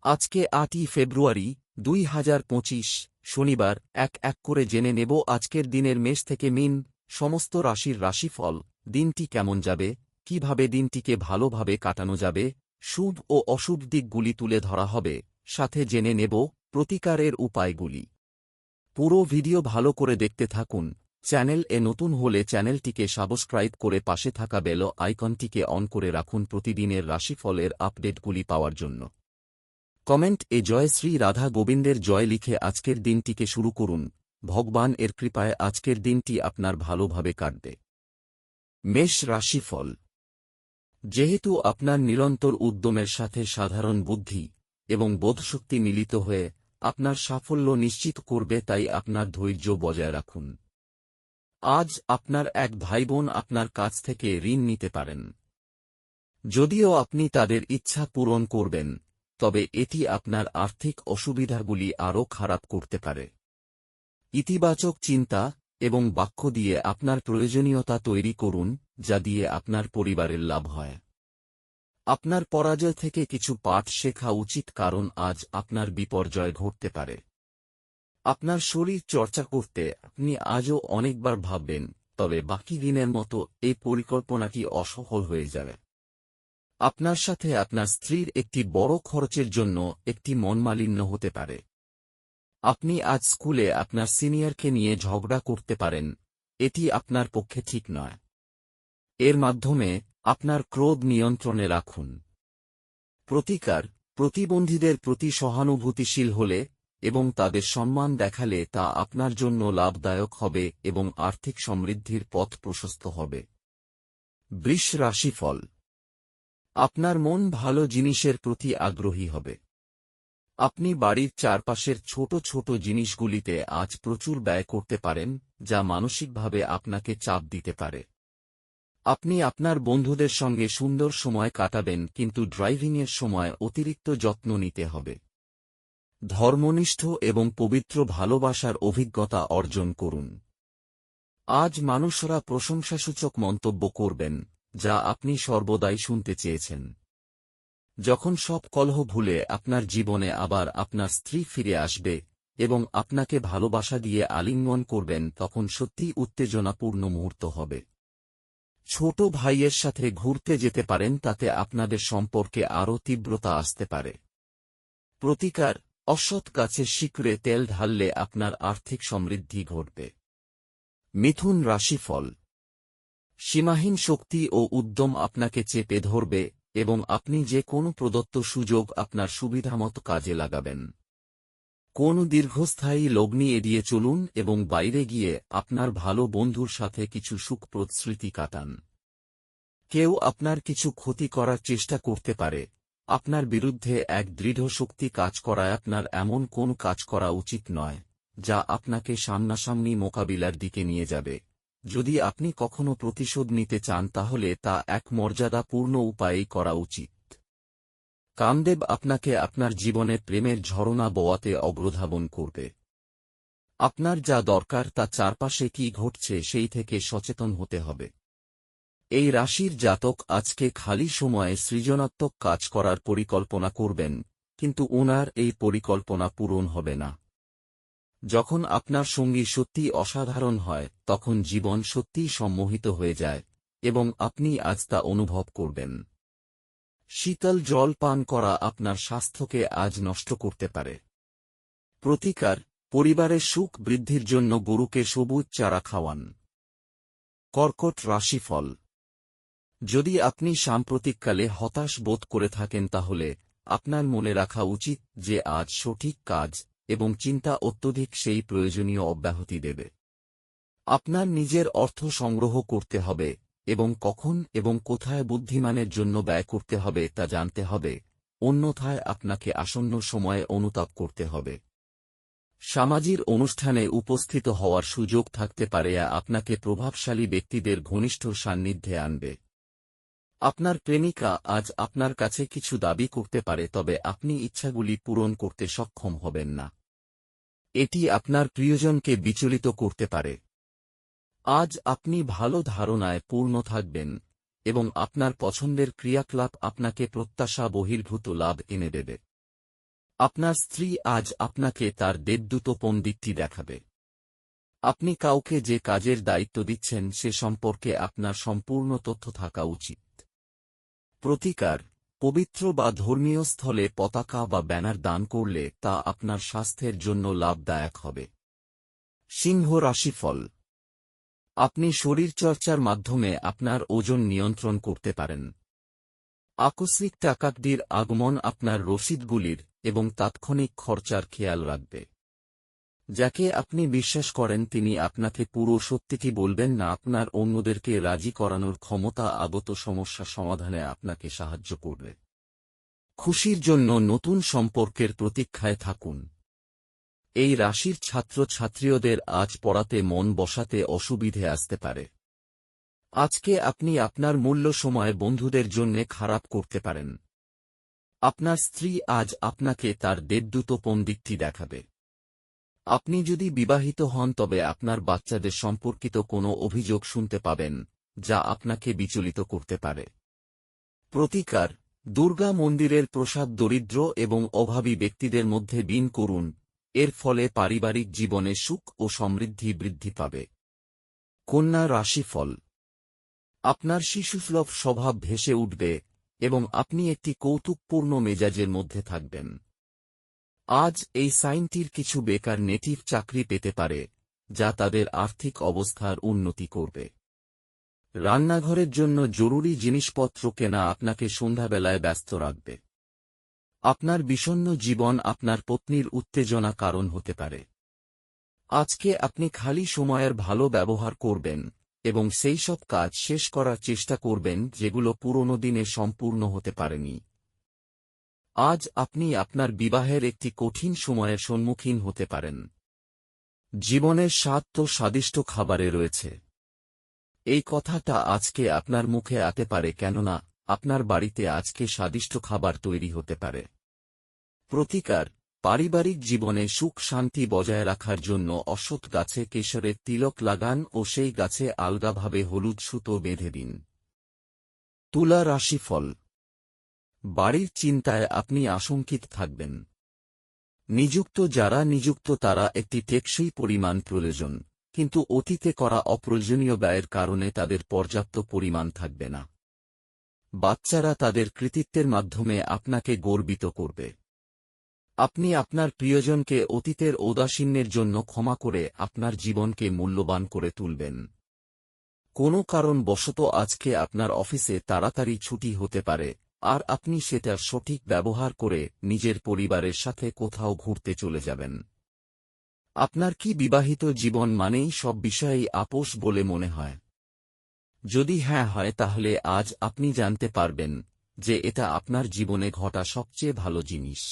আজকে ৮ই ফেব্রুয়ারি ২০২৫ শনিবার। এক এক করে জেনে নেব আজকের দিনের মেষ থেকে মিন সমস্ত রাশির রাশিফল। দিনটি কেমন যাবে, কিভাবে দিনটিকে ভালোভাবে কাটানো যাবে, শুভ ও অশুভ দিকগুলি তুলে ধরা হবে, সাথে জেনে নেব প্রতিকারের উপায়গুলি। পুরো ভিডিও ভালো করে দেখতে থাকুন। চ্যানেল এ নতুন হলে চ্যানেলটিকে সাবস্ক্রাইব করে পাশে থাকা বেল আইকনটিকে অন করে রাখুন প্রতিদিনের রাশিফলের আপডেটগুলি পাওয়ার জন্য। কমেন্ট এ জয় শ্রী রাধা গোবিন্দের জয় লিখে আজকের দিনটিকে শুরু করুন। ভগবান এর কৃপায় আজকের দিনটি আপনার ভালোভাবে কাটবে। মেষ রাশিফল। যেহেতু আপনার নিরন্তর উদ্যমের সাথে সাধারণ বুদ্ধি এবং বোধশক্তি মিলিত হয়ে আপনার সাফল্য নিশ্চিত করবে, তাই আপনার ধৈর্য বজায় রাখুন। আজ আপনার এক ভাইবোন আপনার কাছ থেকে ঋণ নিতে পারেন। যদিও আপনি তাদের ইচ্ছা পূরণ করবেন, তবে এটি আপনার আর্থিক অসুবিধাগুলি আরও খারাপ করতে পারে। ইতিবাচক চিন্তা এবং বাক্য দিয়ে আপনার প্রয়োজনীয়তা তৈরি করুন, যা দিয়ে আপনার পরিবারের লাভ হয়। আপনার পরাজয় থেকে কিছু পাঠ শেখা উচিত, কারণ আজ আপনার বিপর্যয় ঘটতে পারে। আপনার শরীর চর্চা করতে আপনি আজও অনেকবার ভাববেন, তবে বাকি দিনের মতো এই পরিকল্পনাটি অসফল হয়ে যাবে। আপনার সাথে আপনার স্ত্রীর একটি বড় খরচের জন্য একটি মনমালিন্য হতে পারে। আপনি আজ স্কুলে আপনার সিনিয়রকে নিয়ে ঝগড়া করতে পারেন, এটি আপনার পক্ষে ঠিক নয়। এর মাধ্যমে আপনার ক্রোধ নিয়ন্ত্রণে রাখুন। প্রতিকার: প্রতিবন্ধীদের প্রতি সহানুভূতিশীল হলে এবং তাদের সম্মান দেখালে তা আপনার জন্য লাভদায়ক হবে এবং আর্থিক সমৃদ্ধির পথ প্রশস্ত হবে। বৃষ রাশিফল। আপনার মন ভালো জিনিসের প্রতি আগ্রহী হবে। আপনি বাড়ির চারপাশের ছোট ছোট জিনিসগুলিতে আজ প্রচুর ব্যয় করতে পারেন, যা মানসিকভাবে আপনাকে চাপ দিতে পারে। আপনি আপনার বন্ধুদের সঙ্গে সুন্দর সময় কাটাবেন, কিন্তু ড্রাইভিংয়ের সময় অতিরিক্ত যত্ন নিতে হবে। ধর্মনিষ্ঠ এবং পবিত্র ভালোবাসার অভিজ্ঞতা অর্জন করুন। আজ মানুষরা প্রশংসাসূচক মন্তব্য করবেন, যা আপনি সর্বদাই শুনতে চেয়েছেন। যখন সব কলহ ভুলে আপনার জীবনে আবার আপনার স্ত্রী ফিরে আসবে এবং আপনাকে ভালোবাসা দিয়ে আলিঙ্গন করবেন, তখন সত্যিই উত্তেজনাপূর্ণ মুহূর্ত হবে। ছোট ভাইয়ের সাথে ঘুরতে যেতে পারেন, তাতে আপনাদের সম্পর্কে আরও তীব্রতা আসতে পারে। প্রতিকার: অসৎ গাছের শিকড়ে তেল ঢাললে আপনার আর্থিক সমৃদ্ধি ঘটবে। মিথুন রাশিফল। সীমাহীন শক্তি ও উদ্যম আপনাকে চেপে ধরবে এবং আপনি যে কোনো প্রদত্ত সুযোগ আপনার সুবিধামতো কাজে লাগাবেন। কোন দীর্ঘস্থায়ী লগ্নি এড়িয়ে চলুন এবং বাইরে গিয়ে আপনার ভালো বন্ধুর সাথে কিছু সুখপ্রদ স্মৃতি কাটান। কেউ আপনার কিছু ক্ষতি করার চেষ্টা করতে পারে। আপনার বিরুদ্ধে এক দৃঢ় শক্তি কাজ করায় আপনার এমন কোন কাজ করা উচিত নয়, যা আপনাকে সামনাসামনি মোকাবিলার দিকে নিয়ে যাবে। যদি আপনি কখনো প্রতিশোধ নিতে চান, তাহলে তা এক মর্যাদাপূর্ণ উপায়েই করা উচিত। কামদেব আপনাকে আপনার জীবনে প্রেমের ঝরনা বোয়াতে অগ্রধাবন করবে। আপনার যা দরকার তা চারপাশে কি ঘটছে সেই থেকে সচেতন হতে হবে। এই রাশির জাতক আজকে খালি সময়ে সৃজনাত্মক কাজ করার পরিকল্পনা করবেন, কিন্তু ওনার এই পরিকল্পনা পূরণ হবে না। যখন আপনার সঙ্গী সত্যিই অসাধারণ হয়, তখন জীবন সত্যিই সম্মোহিত হয়ে যায় এবং আপনি আজ তা অনুভব করবেন। শীতল জল পান করা আপনার স্বাস্থ্যকে আজ নষ্ট করতে পারে। প্রতিকার: পরিবারের সুখ বৃদ্ধির জন্য গরুকে সবুজ চারা খাওয়ান। কর্কট রাশিফল। যদি আপনি সাম্প্রতিককালে হতাশ বোধ করে থাকেন, তাহলে আপনার মনে রাখা উচিত যে আজ সঠিক কাজ এবং চিন্তা অত্যধিক সেই প্রয়োজনীয় অব্যাহতি দেবে। আপনার নিজের অর্থ সংগ্রহ করতে হবে এবং কখন এবং কোথায় বুদ্ধিমানের জন্য ব্যয় করতে হবে তা জানতে হবে, অন্যথায় আপনাকে আসন্ন সময়ে অনুতাপ করতে হবে। সামাজিক অনুষ্ঠানে উপস্থিত হওয়ার সুযোগ থাকতে পারে, আপনাকে প্রভাবশালী ব্যক্তিদের ঘনিষ্ঠ সান্নিধ্যে আনবে। আপনার প্রেমিকা আজ আপনার কাছে কিছু দাবি করতে পারে, তবে আপনি ইচ্ছাগুলি পূরণ করতে সক্ষম হবেন না। এটি আপনার প্রিয়জনকে বিচলিত করতে পারে। আজ আপনি ভালো ধারণায় পূর্ণ থাকবেন এবং আপনার পছন্দের ক্রিয়াকলাপ আপনাকে প্রত্যাশা বহির্ভূত লাভ এনে দেবে। আপনার স্ত্রী আজ আপনাকে তার দেবদূতপন দিকটি দেখাবে। আপনি কাউকে যে কাজের দায়িত্ব দিচ্ছেন সে সম্পর্কে আপনার সম্পূর্ণ তথ্য থাকা উচিত। প্রতিকার: পবিত্র বা ধর্মীয় স্থলে পতাকা বা ব্যানার দান করলে তা আপনার স্বাস্থ্যের জন্য লাভদায়ক হবে। সিংহ রাশিফল: আপনি শরীরচর্চার মাধ্যমে আপনার ওজন নিয়ন্ত্রণ করতে পারেন। আকস্মিক টাকাটির আগমন আপনার রসিদগুলির এবং তাৎক্ষণিক খরচার খেয়াল রাখবে। যাকে আপনি বিশ্বাস করেন তিনি আপনাকে পুরো সত্যিটি বলবেন না, আপনার অন্যদেরকে রাজি করানোর ক্ষমতা আগত সমস্যা সমাধানে আপনাকে সাহায্য করবে। খুশির জন্য নতুন সম্পর্কের প্রতীক্ষায় থাকুন। এই রাশির ছাত্রছাত্রীদের আজ পড়াতে মন বসাতে অসুবিধে আসতে পারে। আজকে আপনি আপনার মূল্য সময় বন্ধুদের জন্য খারাপ করতে পারেন। আপনার স্ত্রী আজ আপনাকে তার দেবদূতপন দিকটি দেখাবে। আপনি যদি বিবাহিত হন তবে আপনার বাচ্চাদের সম্পর্কিত কোনো অভিযোগ শুনতে পাবেন, যা আপনাকে বিচলিত করতে পারে। প্রতিকার: দুর্গা মন্দিরের প্রসাদ দরিদ্র এবং অভাবী ব্যক্তিদের মধ্যে বিন করুন, এর ফলে পারিবারিক জীবনে সুখ ও সমৃদ্ধি বৃদ্ধি পাবে। কন্যা রাশিফল: আপনার শিশুসুলভ স্বভাব ভেসে উঠবে এবং আপনি একটি কৌতুকপূর্ণ মেজাজের মধ্যে থাকবেন। আজ এই সাইনটির কিছু বেকার নেটিভ চাকরি পেতে পারে, যা তাদের আর্থিক অবস্থার উন্নতি করবে। রান্নাঘরের জন্য জরুরি জিনিসপত্র কেনা আপনাকে সন্ধ্যাবেলায় ব্যস্ত রাখবে। আপনার বিষণ্ণ জীবন আপনার পত্নীর উত্তেজনা কারণ হতে পারে। আজকে আপনি খালি সময়ের ভালো ব্যবহার করবেন এবং সেই সব কাজ শেষ করার চেষ্টা করবেন যেগুলো পুরনো দিনে সম্পূর্ণ হতে পারেনি। আজ আপনি আপনার বিবাহের একটি কঠিন সময়ের সম্মুখীন হতে পারেন। জীবনের স্বাদ তো স্বাদিষ্ট খাবারে রয়েছে। এই কথাটা আজকে আপনার মুখে আতে পারে, কেননা আপনার বাড়িতে আজকে স্বাদিষ্ট খাবার তৈরি হতে পারে। প্রতিকার: পারিবারিক জীবনে সুখ শান্তি বজায় রাখার জন্য অশ্বত্থ গাছে কেশরের তিলক লাগান ও সেই গাছে আলগাভাবে হলুদ সুতো বেঁধে দিন। তুলা রাশিফল: বাড়ির চিন্তায় আপনি আশঙ্কিত থাকবেন। নিযুক্ত যারা নিযুক্ত তারা একটি টেকসই পরিমাণ প্রয়োজন, কিন্তু অতীতে করা অপ্রয়োজনীয় ব্যয়ের কারণে তাদের পর্যাপ্ত পরিমাণ থাকবে না। বাচ্চারা তাদের কৃতিত্বের মাধ্যমে আপনাকে গর্বিত করবে। আপনি আপনার প্রিয়জনকে অতীতের ঔদাসীন্যের জন্য ক্ষমা করে আপনার জীবনকে মূল্যবান করে তুলবেন। কোনো কারণবশত আজকে আপনার অফিসে তাড়াতাড়ি ছুটি হতে পারে, আর আপনি সেটার সঠিক ব্যবহার করে নিজের পরিবারের সাথে কোথাও ঘুরতে চলে যাবেন। আপনার কি বিবাহিত জীবন মানেই সব বিষয়েই আপোষ বলে মনে হয়? যদি হ্যাঁ হয় তাহলে আজ আপনি জানতে পারবেন যে এটা আপনার জীবনে ঘটা সবচেয়ে ভালো জিনিস।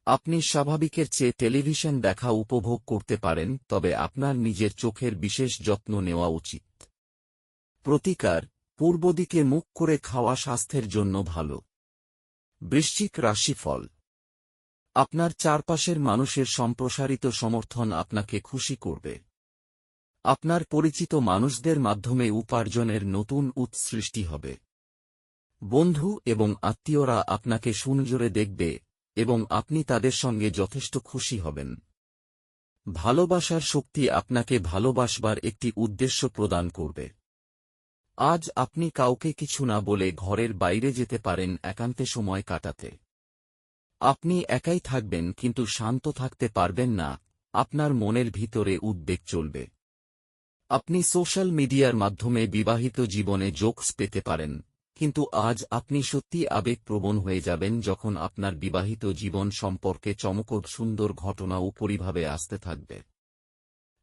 আপনি স্বাভাবিকের চেয়ে টেলিভিশন দেখা উপভোগ করতে পারেন, তবে আপনার নিজের চোখের বিশেষ যত্ন নেওয়া উচিত। প্রতিকার: পূর্ব দিকে মুখ করে খাওয়া স্বাস্থ্যের জন্য ভালো। বৃশ্চিক রাশিফল: আপনার চারপাশের মানুষের সম্প্রসারিত সমর্থন আপনাকে খুশি করবে। আপনার পরিচিত মানুষদের মাধ্যমে উপার্জনের নতুন উৎস সৃষ্টি হবে। বন্ধু এবং আত্মীয়রা আপনাকে সুনজরে দেখবে এবং আপনি তাদের সঙ্গে যথেষ্ট খুশি হবেন। ভালোবাসার শক্তি আপনাকে ভালোবাসবার একটি উদ্দেশ্য প্রদান করবে। আজ আপনি কাউকে কিছু না বলে ঘরের বাইরে যেতে পারেন একান্তে সময় কাটাতে। আপনি একাই থাকবেন কিন্তু শান্ত থাকতে পারবেন না, আপনার মনের ভিতরে উদ্বেগ চলবে। আপনি সোশ্যাল মিডিয়ার মাধ্যমে বিবাহিত জীবনে জোকস পেতে পারেন, কিন্তু আজ আপনি সত্যি আবেগপ্রবণ হয়ে যাবেন যখন আপনার বিবাহিত জীবন সম্পর্কে চমকপ্রদ সুন্দর ঘটনা উপরিভাবে আসতে থাকবে।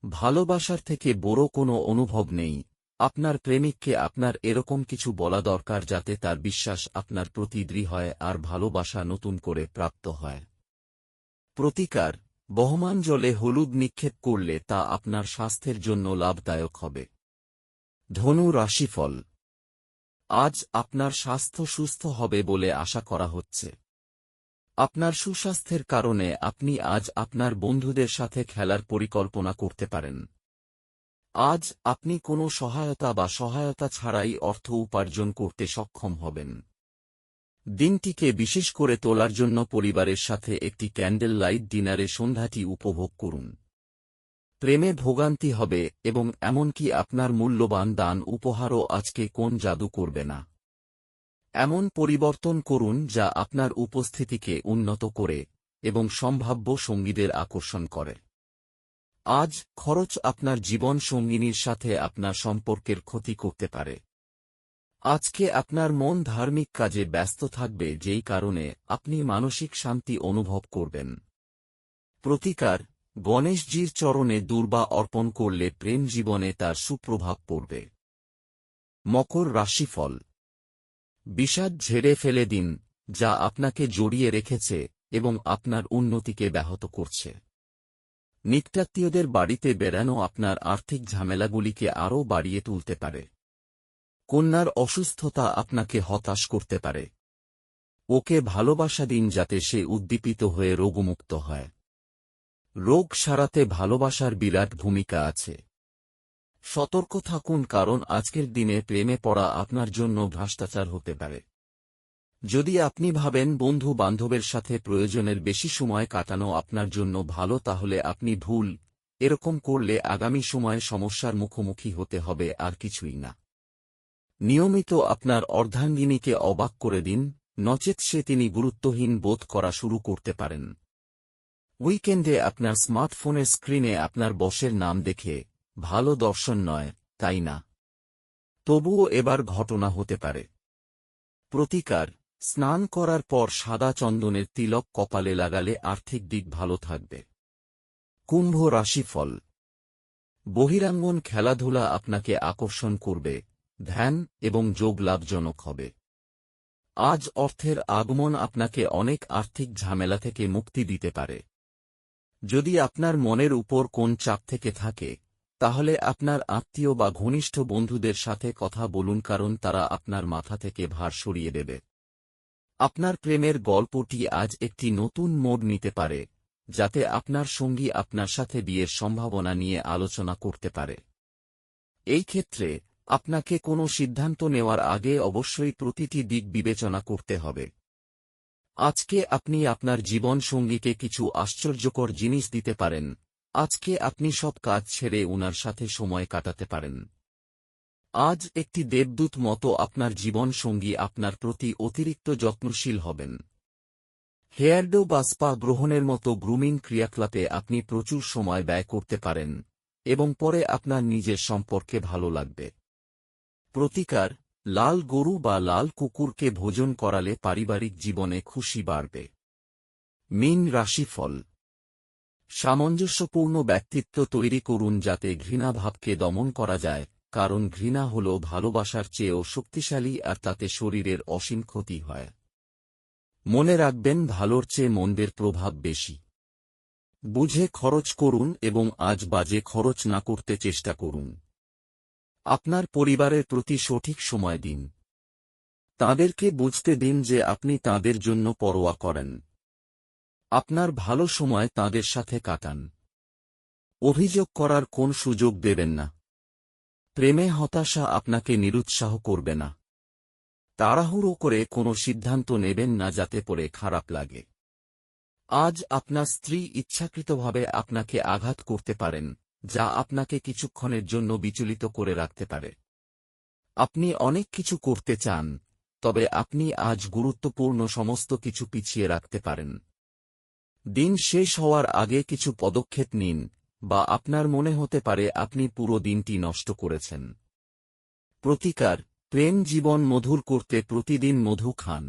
ভালোবাসার থেকে বড় কোনো অনুভব নেই। আপনার প্রেমিককে আপনার এরকম কিছু বলা দরকার যাতে তার বিশ্বাস আপনার প্রতি দৃঢ় হয় আর ভালোবাসা নতুন করে প্রাপ্ত হয়। প্রতিকার: বহমান জলে হলুদ নিক্ষেপ করলে তা আপনার স্বাস্থ্যের জন্য লাভদায়ক হবে। ধনু রাশিফল: আজ আপনার স্বাস্থ্য সুস্থ হবে বলে আশা করা হচ্ছে। আপনার সুস্বাস্থ্যের কারণে আপনি আজ আপনার বন্ধুদের সাথে খেলার পরিকল্পনা করতে পারেন। আজ আপনি কোনো সহায়তা ছাড়াই অর্থ উপার্জন করতে সক্ষম হবেন। দিনটিকে বিশেষ করে তোলার জন্য পরিবারের সাথে একটি ক্যান্ডেল লাইট ডিনারে সন্ধ্যাটি উপভোগ করুন। প্রেমে ভোগান্তি হবে এবং এমনকি আপনার মূল্যবান দান উপহারও আজকে কোন জাদু করবে না। এমন পরিবর্তন করুন যা আপনার উপস্থিতিকে উন্নত করে এবং সম্ভাব্য সঙ্গীদের আকর্ষণ করে। আজ খরচ আপনার জীবন সঙ্গিনীর সাথে আপনার সম্পর্কের ক্ষতি করতে পারে। আজকে আপনার মন ধার্মিক কাজে ব্যস্ত থাকবে, যেই কারণে আপনি মানসিক শান্তি অনুভব করবেন। প্রতিকার: গণেশজির চরণে দূর্বা অর্পণ করলে প্রেম জীবনে তার সুপ্রভাব পড়বে। মকর রাশিফল: বিষাদ ঝেড়ে ফেলে দিন, যা আপনাকে জড়িয়ে রেখেছে এবং আপনার উন্নতিকে ব্যাহত করছে। নিকটাত্মীয়দের বাড়িতে বেড়ানো আপনার আর্থিক ঝামেলাগুলিকে আরও বাড়িয়ে তুলতে পারে। কন্যার অসুস্থতা আপনাকে হতাশ করতে পারে। ওকে ভালোবাসা দিন যাতে সে উদ্দীপিত হয়ে রোগমুক্ত হয়। রোগ সারাতে ভালোবাসার বিরাট ভূমিকা আছে। সতর্ক থাকুন, কারণ আজকের দিনে প্রেমে পড়া আপনার জন্য ভ্রষ্টাচার হতে পারে। যদি আপনি ভাবেন বন্ধু বান্ধবের সাথে প্রয়োজনের বেশি সময় কাটানো আপনার জন্য ভালো, তাহলে আপনি ভুল। এরকম করলে আগামী সময়ে সমস্যার মুখোমুখি হতে হবে, আর কিছুই না। নিয়মিত আপনার অর্ধাঙ্গিনীকে অবাক করে দিন, নচেৎ তিনি গুরুত্বহীন বোধ করা শুরু করতে পারেন। উইকেন্ডে আপনার স্মার্টফোনের স্ক্রিনে আপনার বসের নাম দেখে ভালো দর্শন নয়, তাই না? তবুও এবার ঘটনা হতে পারে। প্রতিকার: স্নান করার পর সাদা চন্দনের তিলক কপালে লাগালে আর্থিক দিক ভালো থাকবে। কুম্ভ রাশিফল: বহিরাঙ্গন খেলাধুলা আপনাকে আকর্ষণ করবে, ধ্যান এবং যোগ লাভজনক হবে। আজ অর্থের আগমন আপনাকে অনেক আর্থিক ঝামেলা থেকে মুক্তি দিতে পারে। যদি আপনার মনের উপর কোন চাপ থেকে থাকে, তাহলে আপনার আত্মীয় বা ঘনিষ্ঠ বন্ধুদের সাথে কথা বলুন, কারণ তারা আপনার মাথা থেকে ভার সরিয়ে দেবে। আপনার প্রেমের গল্পটি আজ একটি নতুন মোড় নিতে পারে, যাতে আপনার সঙ্গী আপনার সাথে বিয়ের সম্ভাবনা নিয়ে আলোচনা করতে পারে। এই ক্ষেত্রে আপনাকে কোনো সিদ্ধান্ত নেওয়ার আগে অবশ্যই প্রতিটি দিক বিবেচনা করতে হবে। আজকে আপনি আপনার জীবন সঙ্গীকে কিছু আশ্চর্যকর জিনিস দিতে পারেন। আজকে আপনি সব কাজ ছেড়ে উনার সাথে সময় কাটাতে পারেন। আজ একটি দেবদূত মতো আপনার জীবন সঙ্গী আপনার প্রতি অতিরিক্ত যত্নশীল হবেন। হেয়ারডো বা স্পা গ্রহণের মতো গ্রুমিং ক্রিয়াকলাপে আপনি প্রচুর সময় ব্যয় করতে পারেন এবং পরে আপনার নিজের সম্পর্কে ভালো লাগবে। প্রতিকার: লাল গরু বা লাল কুকুরকে ভোজন করালে পারিবারিক জীবনে খুশি বাড়বে। মীন রাশিফল: সামঞ্জস্যপূর্ণ ব্যক্তিত্ব তৈরি করুন যাতে ঘৃণাভাবকে দমন করা যায়, কারণ ঘৃণা হল ভালোবাসার চেয়েও শক্তিশালী আর তাতে শরীরের অসীম ক্ষতি হয়। মনে রাখবেন, ভালোর চেয়ে মন্দের প্রভাব বেশি। বুঝে খরচ করুন এবং আজ বাজে খরচ না করতে চেষ্টা করুন। আপনার পরিবারের প্রতি সঠিক সময় দিন। তাদেরকে বুঝতে দিন যে আপনি তাদের জন্য পরোয়া করেন। আপনার ভালো সময় তাদের সাথে কাটান। অভিযোগ করার কোন সুযোগ দেবেন না। প্রেমে হতাশা আপনাকে নিরুৎসাহ করবে না। তাড়াহুড়ো করে কোনো সিদ্ধান্ত নেবেন না যাতে পরে খারাপ লাগে। আজ আপনার স্ত্রী ইচ্ছাকৃতভাবে আপনাকে আঘাত করতে পারেন, যা আপনাকে কিছুক্ষণের জন্য বিচলিত করে রাখতে পারে। আপনি অনেক কিছু করতে চান, তবে আপনি আজ গুরুত্বপূর্ণ সমস্ত কিছু পিছিয়ে রাখতে পারেন। দিন শেষ হওয়ার আগে কিছু পদক্ষেপ নিন, বা আপনার মনে হতে পারে আপনি পুরো দিনটি নষ্ট করেছেন। প্রতিকার: প্রেম জীবন মধুর করতে প্রতিদিন মধু খান।